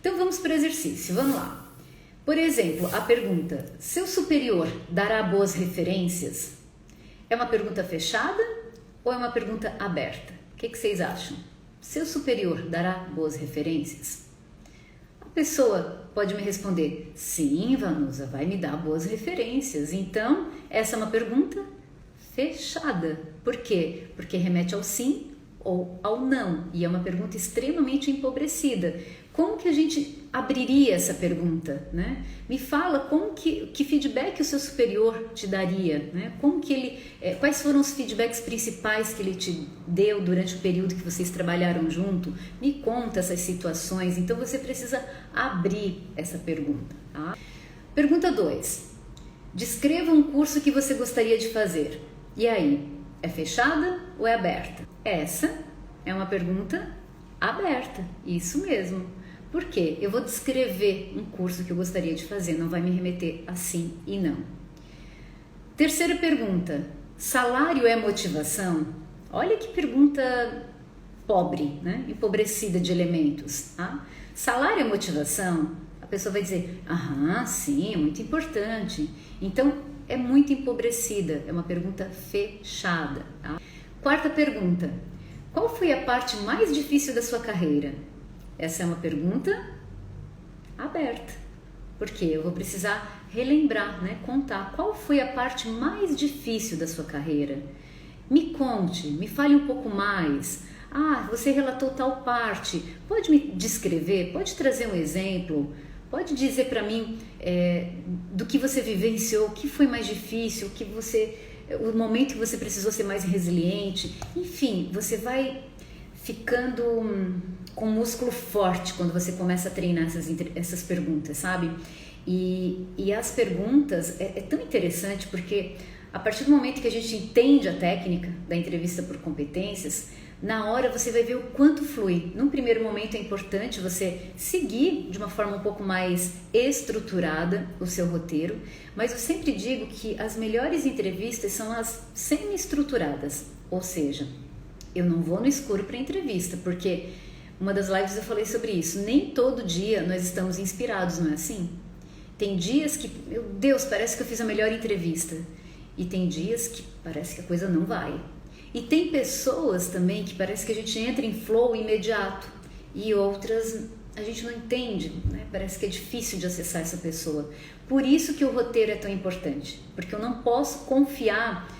Então vamos para o exercício, vamos lá. Por exemplo, a pergunta: seu superior dará boas referências? É uma pergunta fechada ou é uma pergunta aberta? O que vocês acham? Seu superior dará boas referências? A pessoa pode me responder: sim, Vanusa, vai me dar boas referências. Então, essa é uma pergunta fechada. Por quê? Porque remete ao sim ou ao não. E é uma pergunta extremamente empobrecida. Como que a gente abriria essa pergunta, né? Me fala que feedback o seu superior te daria, né? Quais foram os feedbacks principais que ele te deu durante o período que vocês trabalharam junto? Me conta essas situações. Então você precisa abrir essa pergunta, tá? Pergunta 2. Descreva um curso que você gostaria de fazer. E aí, é fechada ou é aberta? Essa é uma pergunta aberta, isso mesmo. Por quê? Eu vou descrever um curso que eu gostaria de fazer, não vai me remeter a sim e não. Terceira pergunta: salário é motivação? Olha que pergunta pobre, né? Empobrecida de elementos. Tá? Salário é motivação? A pessoa vai dizer: aham, sim, é muito importante. Então, é muito empobrecida, é uma pergunta fechada. Tá? Quarta pergunta: qual foi a parte mais difícil da sua carreira? Essa é uma pergunta aberta, porque eu vou precisar relembrar, né? Contar qual foi a parte mais difícil da sua carreira. Me conte, me fale um pouco mais. Ah, você relatou tal parte, pode me descrever, pode trazer um exemplo, pode dizer para mim do que você vivenciou, o que foi mais difícil, o momento que você precisou ser mais resiliente. Enfim, você vai ficando com músculo forte quando você começa a treinar essas perguntas, sabe? E as perguntas é tão interessante porque a partir do momento que a gente entende a técnica da entrevista por competências, na hora você vai ver o quanto flui. Num primeiro momento é importante você seguir de uma forma um pouco mais estruturada o seu roteiro, mas eu sempre digo que as melhores entrevistas são as semi-estruturadas, ou seja, eu não vou no escuro para entrevista, porque uma das lives eu falei sobre isso. Nem todo dia nós estamos inspirados, não é assim? Tem dias que, meu Deus, parece que eu fiz a melhor entrevista. E tem dias que parece que a coisa não vai. E tem pessoas também que parece que a gente entra em flow imediato. E outras a gente não entende, né? Parece que é difícil de acessar essa pessoa. Por isso que o roteiro é tão importante. Porque eu não posso confiar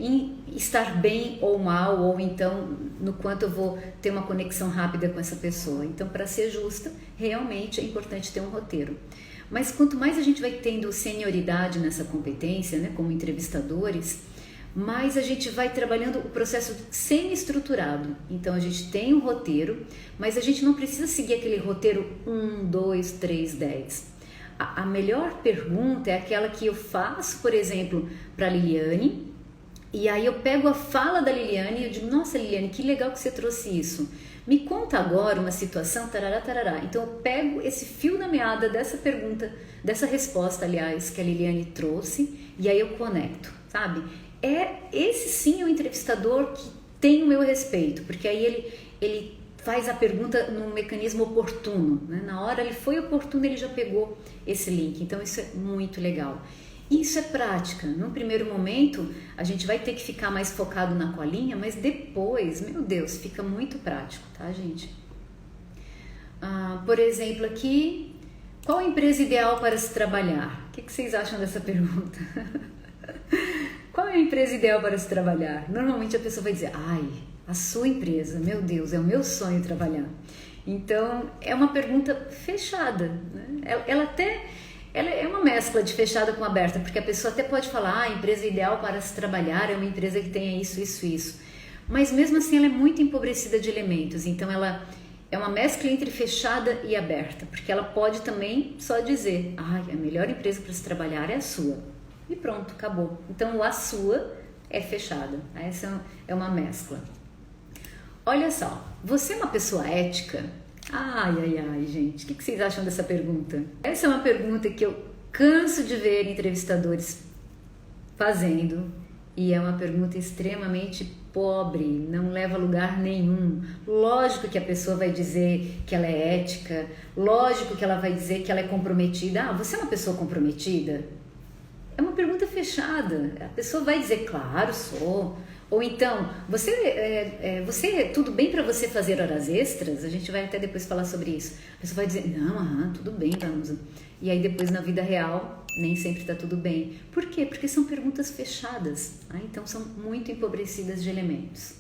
em estar bem ou mal, ou então no quanto eu vou ter uma conexão rápida com essa pessoa. Então, para ser justa, realmente é importante ter um roteiro. Mas quanto mais a gente vai tendo senioridade nessa competência, né, como entrevistadores, mais a gente vai trabalhando o processo semi-estruturado. Então a gente tem um roteiro, mas a gente não precisa seguir aquele roteiro 1, 2, 3, 10. A melhor pergunta é aquela que eu faço, por exemplo, para a Liliane, e aí eu pego a fala da Liliane e eu digo: nossa, Liliane, que legal que você trouxe isso. Me conta agora uma situação, tarará, tarará. Então eu pego esse fio da meada dessa pergunta, dessa resposta, aliás, que a Liliane trouxe, e aí eu conecto, sabe? Esse sim é o entrevistador que tem o meu respeito, porque aí ele faz a pergunta num mecanismo oportuno, né? Na hora ele foi oportuno, ele já pegou esse link. Então isso é muito legal. Isso é prática. No primeiro momento a gente vai ter que ficar mais focado na colinha, mas depois, meu Deus, fica muito prático, tá, gente? Por exemplo, aqui, qual a empresa ideal para se trabalhar? O que vocês acham dessa pergunta? Qual é a empresa ideal para se trabalhar? Normalmente a pessoa vai dizer: ai, a sua empresa, meu Deus, é o meu sonho trabalhar. Então, é uma pergunta fechada, né? Ela é uma mescla de fechada com aberta, porque a pessoa até pode falar: a empresa ideal para se trabalhar é uma empresa que tenha isso, isso, isso. Mas mesmo assim ela é muito empobrecida de elementos, então ela é uma mescla entre fechada e aberta, porque ela pode também só dizer: ai, a melhor empresa para se trabalhar é a sua. E pronto, acabou. Então a sua é fechada. Essa é uma mescla. Olha só, você é uma pessoa ética? Ai, gente, o que vocês acham dessa pergunta? Essa é uma pergunta que eu canso de ver entrevistadores fazendo, e é uma pergunta extremamente pobre, não leva a lugar nenhum. Lógico que a pessoa vai dizer que ela é ética, lógico que ela vai dizer que ela é comprometida. Ah, você é uma pessoa comprometida? É uma pergunta fechada. A pessoa vai dizer, claro, sou. Ou então, você tudo bem para você fazer horas extras? A gente vai até depois falar sobre isso. A pessoa vai dizer, não, tudo bem, vamos. E aí depois na vida real, nem sempre está tudo bem. Por quê? Porque são perguntas fechadas. Então são muito empobrecidas de elementos.